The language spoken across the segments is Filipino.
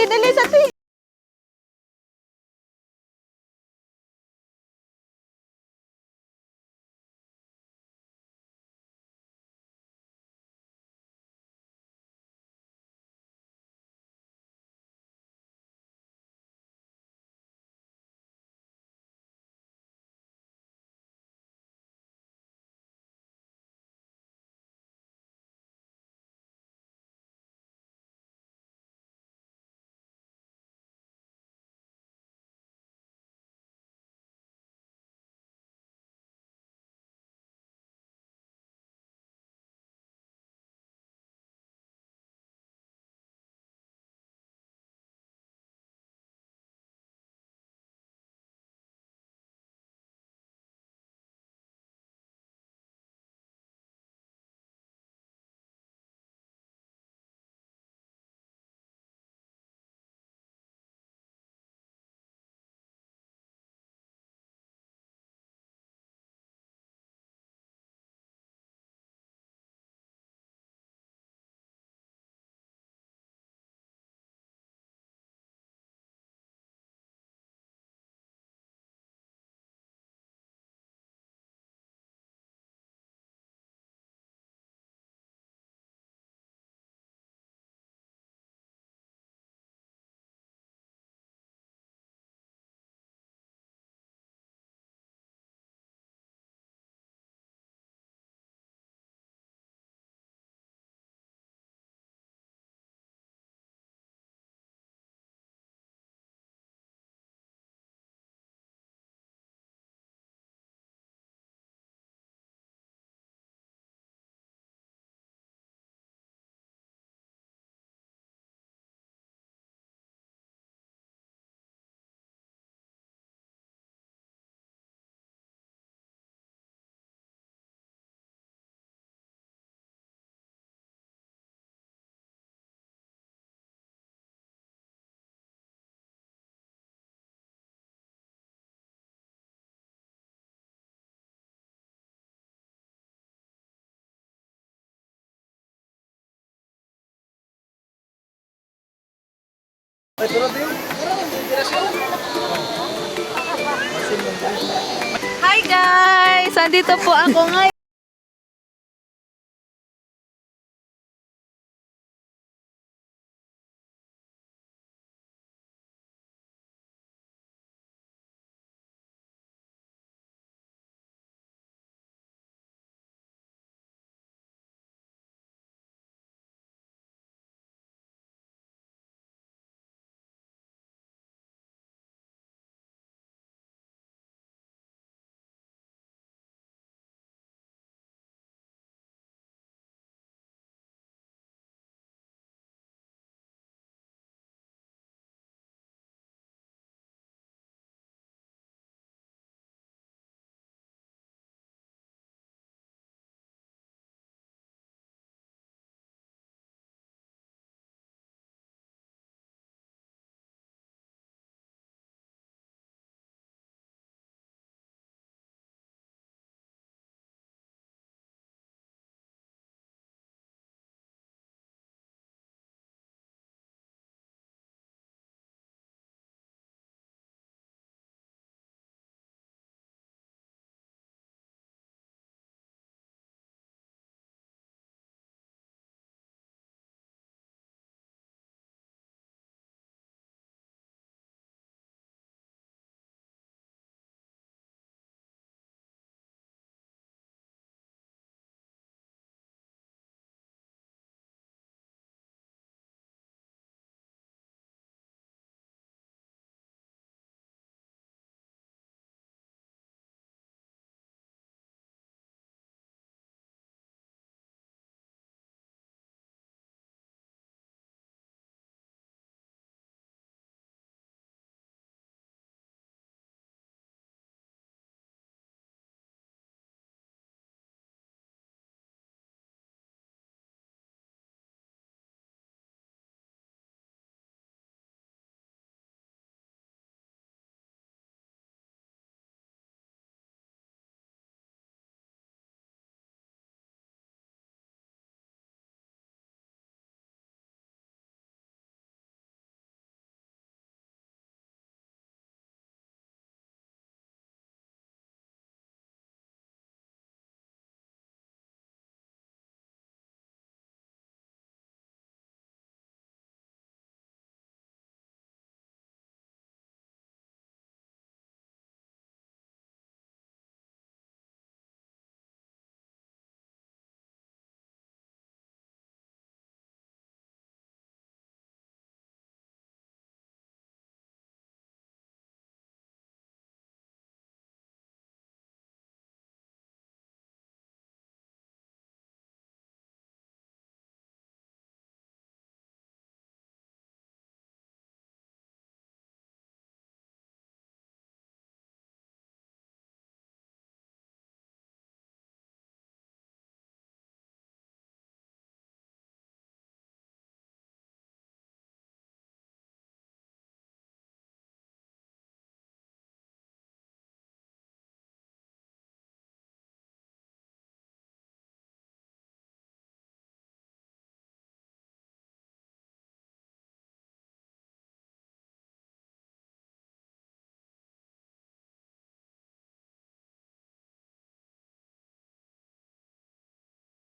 dali sa ti. Hi guys! Andito po ako ngayon.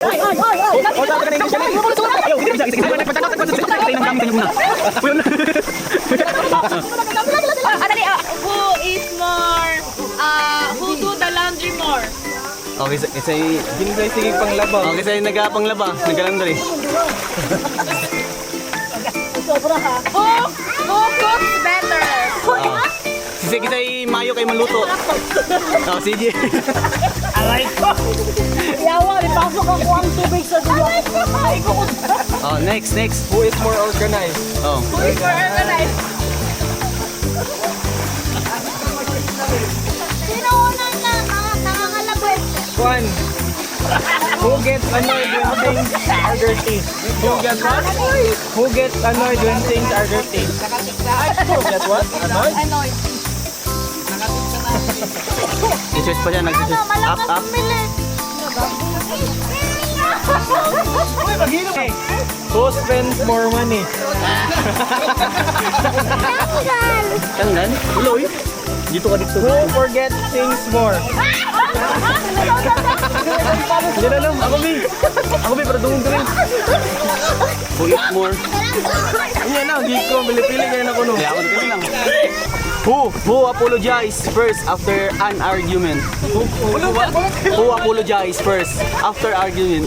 Who is more, who do the laundry more? Okay, sige panglaba. Okay, sa'yo nagpanglaba, naglalandry. Who cooks better? Sige sa'yo mayo kay maluto. Oh, sige. Yawa, ipasok ako ang tubig sa dulo. Oh, next. Who is more organized? Oh. Who is more organized? Sino unang nangangalabot? One. Who gets annoyed when things are dirty? Who gets what? Who gets annoyed when things are dirty? Who gets what? Annoyed? Annoyed. I-search pa siya, nag-search. Up. Okay. Who spends more money? Tanggal? Uloy? Dito ka dito. Who forgets things more? Hindi na lang, ako may, pero dungog rin. Who eat more? Yan na, hindi ko. Pili-pili kayo na kuno. Kaya ako dito lang. Who apologize first after an argument? Who apologize first after argument?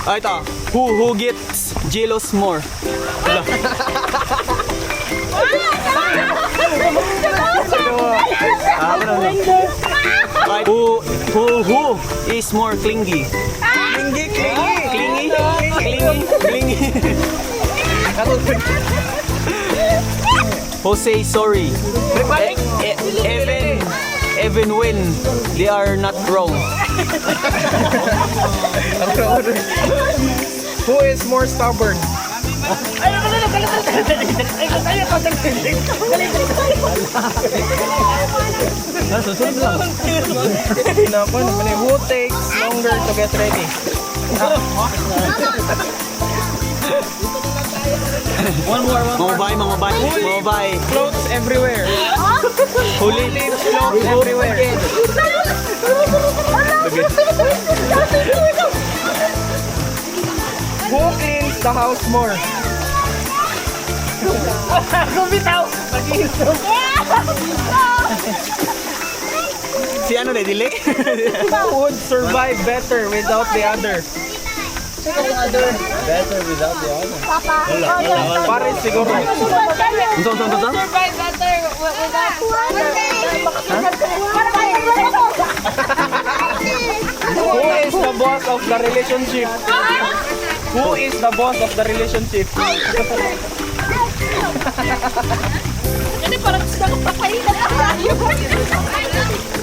Ah, ito. Who gets jealous more? Wala. Right. Who is more clingy? Clingy? Who say sorry? Even when they are not wrong. Who is more stubborn? Who takes longer to get ready? Mga babae. Clothes everywhere. Who leaves clothes everywhere? Who cleans the house more? Si ano na, dili? Who would survive better without the other? Pares siguro. Unsa? Survive better without Who is the boss of the relationship? Who is the boss of the relationship?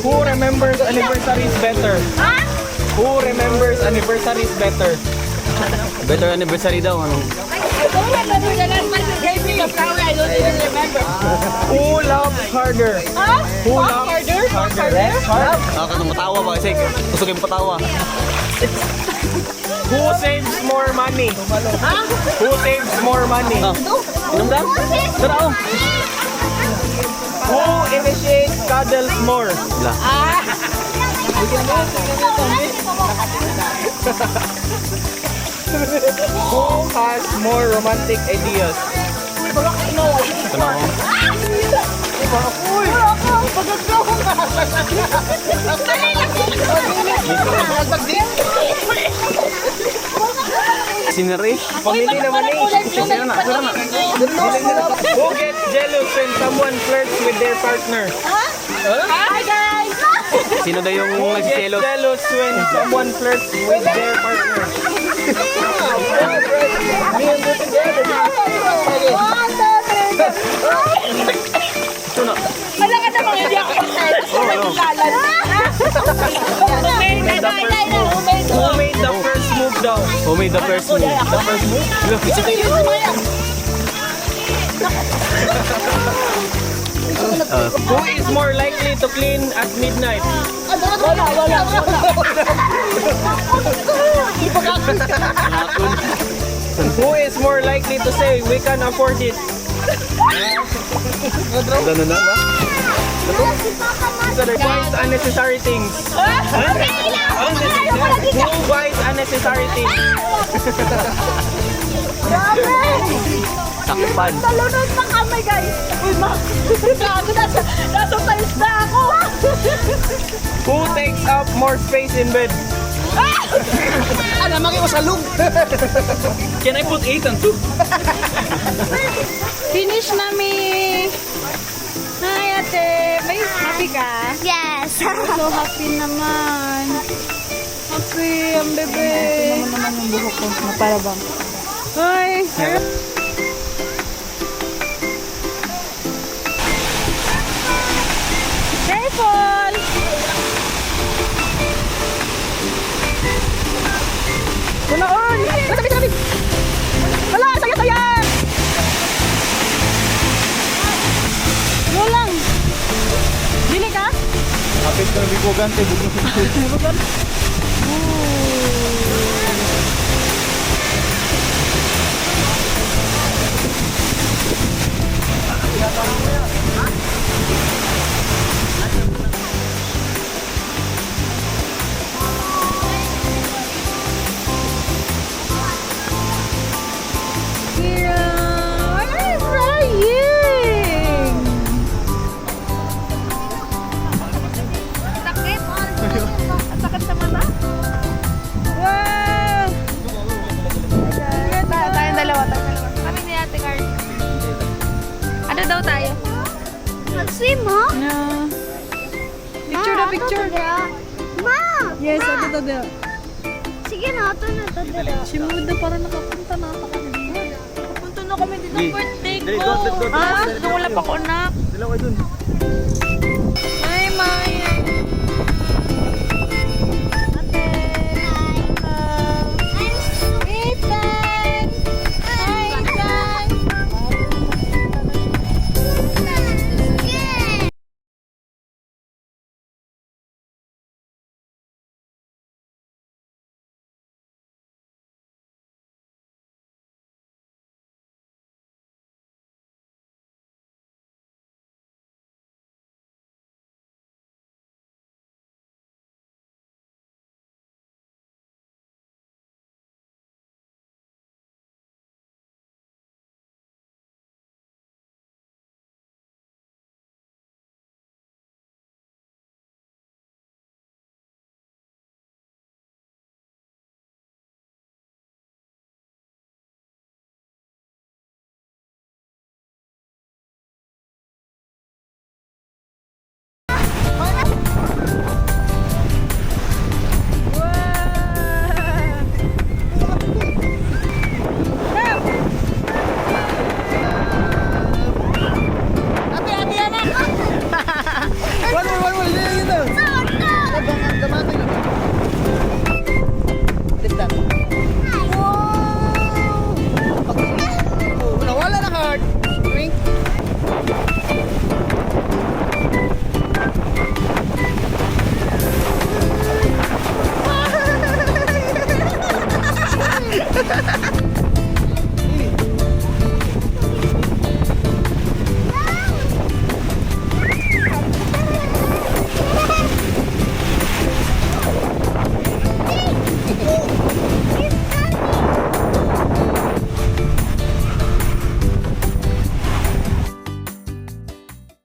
Who remembers anniversaries better? Who remembers anniversaries better? Better anniversary daw. Ano? Who laughs harder? Who laughs harder? Kanong matawa ba? Kasi gusto kayong patawa. Who saves more money? Who saves more money? Inom daw? Tara oh. Who initiates cuddles more? Wala. Who has more romantic ideas? Kanang Sinere? Pamili naman eh. Sino na? Who gets jealous when someone flirts with their partner? Hi guys! Sino daw yung Who gets nagsiselos? jealous when someone flirts with their partner? Ito na. Wala ka namang hindi ako Who made the first move daw? Who made the first move? The first move? Who is more likely to clean at midnight? Who is more likely to say we can afford it? Gano'n na ba? Si Papa Mas. Who buys unnecessary things? Who buys unnecessary things? Grabe! Sakpan. Talunod pa kami, guys. Uy, ma. Gago, nasa tiles na ako. Who takes up more space in bed? Ano, makiusalog. Can I put 8 and 2? Finish na mi. Hi, ate. May happy ka? Yes. So happy naman. Happy ang bebe. Naman yung buhok ko. Para bang. Hi. Careful. Kunoon! Sabi! Wala! Saya! Go lang. Dili ka? Kapit ka na bigogan, te. Bugno. Kira, what are you crying? Sakit! Ang sakit sa mata? Wow! Tayong dalawa. Kami ni Ate Carl. Ano daw tayo? Mag-swim, ha? No. Picture na picture. Ma! Yes, ito to do. Sige na, ito na. Si Muda para nakapunta na ako kanina. Nakapunta na kami din ng birthday Dali, ko. go. Ah, doon wala pa ako, anak. Dalawa dun.